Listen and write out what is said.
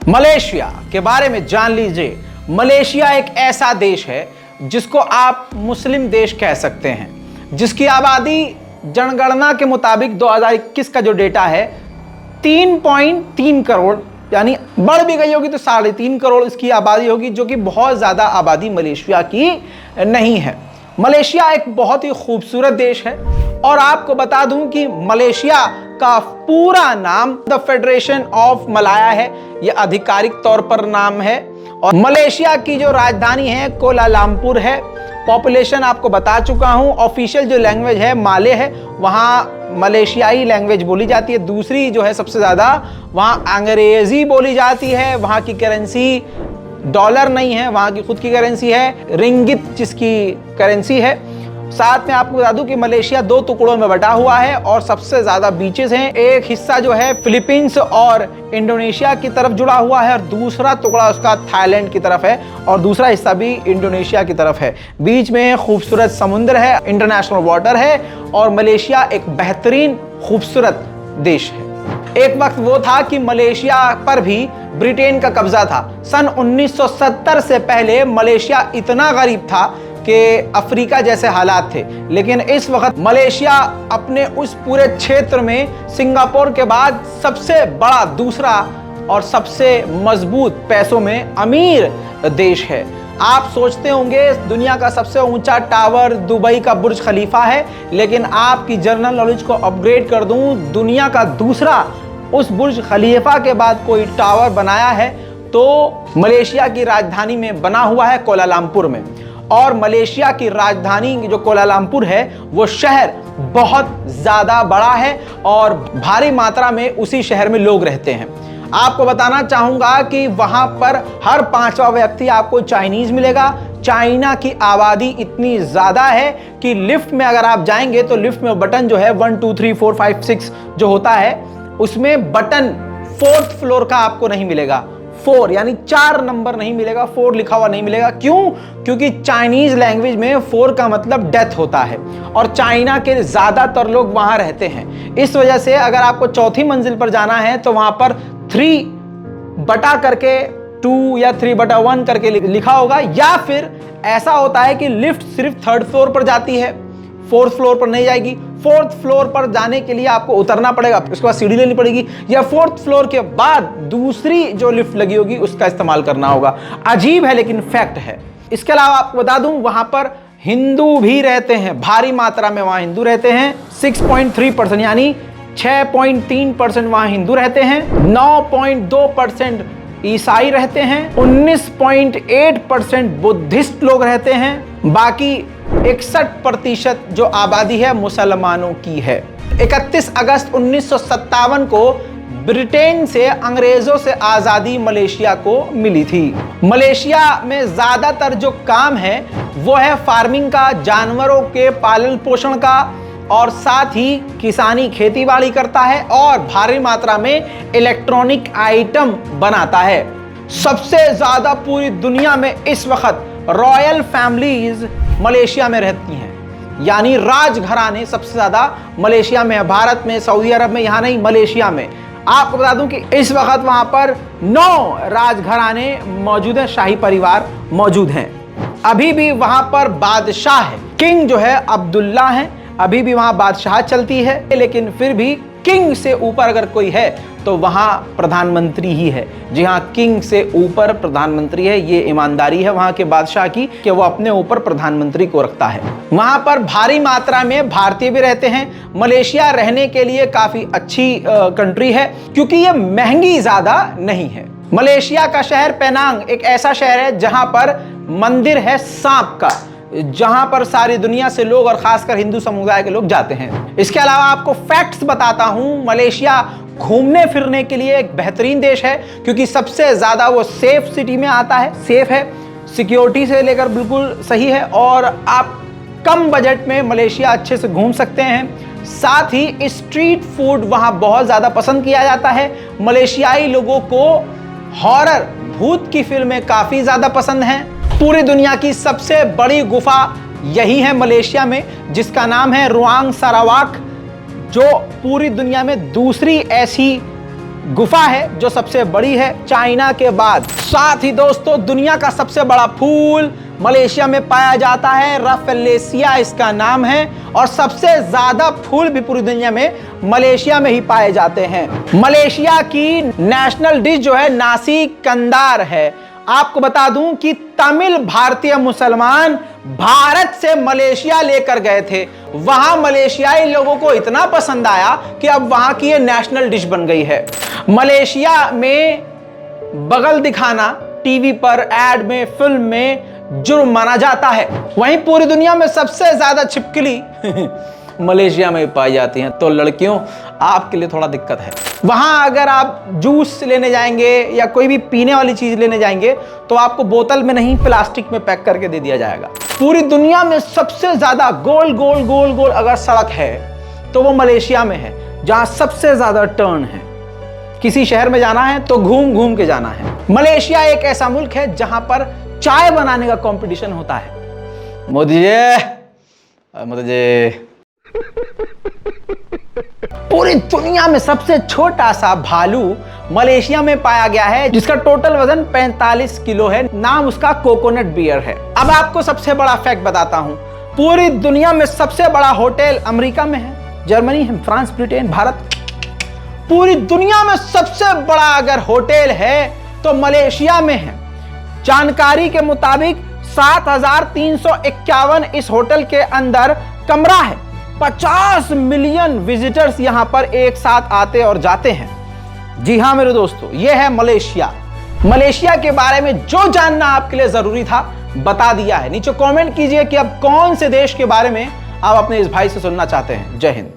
Malaysia के बारे में जान लीजिए। मलेशिया एक ऐसा देश है जिसको आप मुस्लिम देश कह सकते हैं, जिसकी आबादी जनगणना के मुताबिक 2021 का जो डेटा है 3.3 करोड़, यानी बढ़ भी गई होगी तो 3.5 करोड़ इसकी आबादी होगी, जो कि बहुत ज़्यादा आबादी मलेशिया की नहीं है। मलेशिया एक बहुत ही खूबसूरत देश है और आपको बता दूं कि मलेशिया का पूरा नाम द फेडरेशन ऑफ मलाया है, यह आधिकारिक तौर पर नाम है। और मलेशिया की जो राजधानी है कोलालमपुर है। पॉपुलेशन आपको बता चुका हूं। ऑफिशियल जो लैंग्वेज है माले है, वहाँ मलेशियाई लैंग्वेज बोली जाती है। दूसरी जो है सबसे ज़्यादा वहाँ अंग्रेज़ी बोली जाती है। वहाँ की करेंसी डॉलर नहीं है, वहाँ की खुद की करेंसी है रिंगित, जिसकी करेंसी है। साथ में आपको बता दूं कि मलेशिया 2 टुकड़ों में बटा हुआ है और सबसे ज़्यादा बीचेस हैं। एक हिस्सा जो है फिलीपींस और इंडोनेशिया की तरफ जुड़ा हुआ है और दूसरा टुकड़ा उसका थाईलैंड की तरफ है और दूसरा हिस्सा भी इंडोनेशिया की तरफ है। बीच में खूबसूरत समुद्र है, इंटरनेशनल वाटर है और मलेशिया एक बेहतरीन खूबसूरत देश है। एक वक्त वो था कि मलेशिया पर भी ब्रिटेन का कब्जा था। सन 1970 से पहले मलेशिया इतना गरीब था कि अफ्रीका जैसे हालात थे, लेकिन इस वक्त मलेशिया अपने उस पूरे क्षेत्र में सिंगापुर के बाद सबसे बड़ा दूसरा और सबसे मजबूत पैसों में अमीर देश है। आप सोचते होंगे दुनिया का सबसे ऊंचा टावर दुबई का बुर्ज खलीफा है, लेकिन आपकी जनरल नॉलेज को अपग्रेड कर दूं, दुनिया का दूसरा उस बुर्ज खलीफा के बाद कोई टावर बनाया है तो मलेशिया की राजधानी में बना हुआ है कोलालमपुर में। और मलेशिया की राजधानी जो कोलालमपुर है वो शहर बहुत ज़्यादा बड़ा है और भारी मात्रा में उसी शहर में लोग रहते हैं। आपको बताना चाहूँगा कि वहाँ पर हर 5वां व्यक्ति आपको चाइनीज़ मिलेगा। चाइना की आबादी इतनी ज़्यादा है कि लिफ्ट में अगर आप जाएंगे तो लिफ्ट में बटन जो है 1 2 3 4 5 6 जो होता है उसमें बटन 4th फ्लोर का आपको नहीं मिलेगा। 4 यानी 4 नंबर नहीं मिलेगा, 4 लिखा हुआ नहीं मिलेगा। क्यों? क्योंकि चाइनीज लैंग्वेज में 4 का मतलब डेथ होता है और चाइना के ज़्यादातर लोग वहाँ रहते हैं। इस वजह से अगर आपको 4थी मंजिल पर जाना है तो वहाँ पर 3 बटा करके 2 या 3/1 करके लिखा होगा, या फिर ऐसा होता है कि लिफ्ट सिर्फ 3rd फ्लोर पर जाती है, 4th फ्लोर पर नहीं जाएगी। 4th फ्लोर पर जाने के लिए आपको उतरना पड़ेगा, उसके बाद सीढ़ी लेनी पड़ेगी, या 4th फ्लोर के बाद दूसरी जो लिफ्ट लगी होगी उसका इस्तेमाल करना होगा। अजीब है लेकिन फैक्ट है। इसके अलावा आपको बता दूं वहां पर हिंदू भी रहते हैं, भारी मात्रा में वहां हिंदू रहते हैं। 6.3% यानी 6.3% वहां हिंदू रहते हैं। 9.2% ईसाई रहते हैं। 19.8% बुद्धिस्ट लोग रहते हैं। बाकी 61% जो आबादी है मुसलमानों की है। 31 अगस्त 1957 को ब्रिटेन से अंग्रेजों से आज़ादी मलेशिया को मिली थी। मलेशिया में ज़्यादातर जो काम है वो है फार्मिंग का, जानवरों के पालन पोषण का और साथ ही किसानी खेती बाड़ी करता है और भारी मात्रा में इलेक्ट्रॉनिक आइटम बनाता है। सबसे ज़्यादा पूरी दुनिया में इस वक्त रॉयल फैमिलीज मलेशिया में रहती हैं, यानी राजघराने सबसे ज़्यादा मलेशिया में है। भारत में, सऊदी अरब में, यहाँ नहीं, मलेशिया में। आपको बता दूं कि इस वक्त वहाँ पर 9 राजघराने मौजूद हैं, शाही परिवार मौजूद हैं। अभी भी वहाँ पर बादशाह है, किंग जो है अब्दुल्ला है, अभी भी वहाँ बादशाह चलती है। लेकिन फिर भी किंग से ऊपर अगर कोई है तो वहाँ प्रधानमंत्री ही है। जी हाँ, किंग से ऊपर प्रधानमंत्री है। ये ईमानदारी है वहाँ के बादशाह की कि वो अपने ऊपर प्रधानमंत्री को रखता है। वहाँ पर भारी मात्रा में भारतीय भी रहते हैं। मलेशिया रहने के लिए काफ़ी अच्छी कंट्री है क्योंकि ये महंगी ज़्यादा नहीं है। मलेशिया का शहर पेनांग एक ऐसा शहर है जहाँ पर मंदिर है सांप का, जहां पर सारी दुनिया से लोग और खासकर हिंदू समुदाय के लोग जाते हैं। इसके अलावा आपको फैक्ट्स बताता हूं। मलेशिया घूमने फिरने के लिए एक बेहतरीन देश है क्योंकि सबसे ज़्यादा वो सेफ सिटी में आता है, सेफ है, सिक्योरिटी से लेकर बिल्कुल सही है और आप कम बजट में मलेशिया अच्छे से घूम सकते हैं। साथ ही स्ट्रीट फूड वहाँ बहुत ज़्यादा पसंद किया जाता है। मलेशियाई लोगों को हॉरर, भूत की फिल्में काफ़ी ज़्यादा पसंद हैं। पूरी दुनिया की सबसे बड़ी गुफा यही है मलेशिया में, जिसका नाम है रुआंग सारावाक, जो पूरी दुनिया में दूसरी ऐसी गुफा है जो सबसे बड़ी है चाइना के बाद। साथ ही दोस्तों दुनिया का सबसे बड़ा फूल मलेशिया में पाया जाता है, रफेलेसिया इसका नाम है, और सबसे ज्यादा फूल भी पूरी दुनिया में मलेशिया में ही पाए जाते हैं। मलेशिया की नेशनल डिश जो है नासी कंदार है। आपको बता दूं कि तमिल भारतीय मुसलमान भारत से मलेशिया लेकर गए थे, वहां मलेशियाई लोगों को इतना पसंद आया कि अब वहां की ये नेशनल डिश बन गई है। मलेशिया में बगल दिखाना टीवी पर, एड में, फिल्म में जुर्म माना जाता है। वहीं पूरी दुनिया में सबसे ज्यादा छिपकली मलेशिया में पाई जाती हैं। तो लड़कियों आपके लिए थोड़ा दिक्कत है। वहां अगर आप जूस लेने जाएंगे या कोई भी पीने वाली चीज लेने जाएंगे तो आपको बोतल में नहीं प्लास्टिक में पैक करके दे दिया जाएगा। पूरी दुनिया में सबसे ज्यादा गोल गोल गोल गोल अगर सड़क है तो वो मलेशिया में है, जहां सबसे ज्यादा टर्न है। किसी शहर में जाना है तो घूम घूम के जाना है। मलेशिया एक ऐसा मुल्क है जहां पर चाय बनाने का कंपटीशन होता है। मोदी जी पूरी दुनिया में सबसे छोटा सा भालू मलेशिया में पाया गया है, जिसका टोटल वजन 45 किलो है। नाम उसका कोकोनट बियर है। अब आपको सबसे बड़ा फैक्ट बताता हूं, पूरी दुनिया में सबसे बड़ा होटल अमेरिका में है, जर्मनी है, फ्रांस, ब्रिटेन, भारत। पूरी दुनिया में सबसे बड़ा अगर होटल है तो मलेशिया में है। जानकारी के मुताबिक 7,351 इस होटल के अंदर कमरा है। 50 मिलियन विजिटर्स यहां पर एक साथ आते और जाते हैं। जी हां मेरे दोस्तों, यह है मलेशिया। मलेशिया के बारे में जो जानना आपके लिए जरूरी था बता दिया है। नीचे कमेंट कीजिए कि अब कौन से देश के बारे में आप अपने इस भाई से सुनना चाहते हैं। जय हिंद।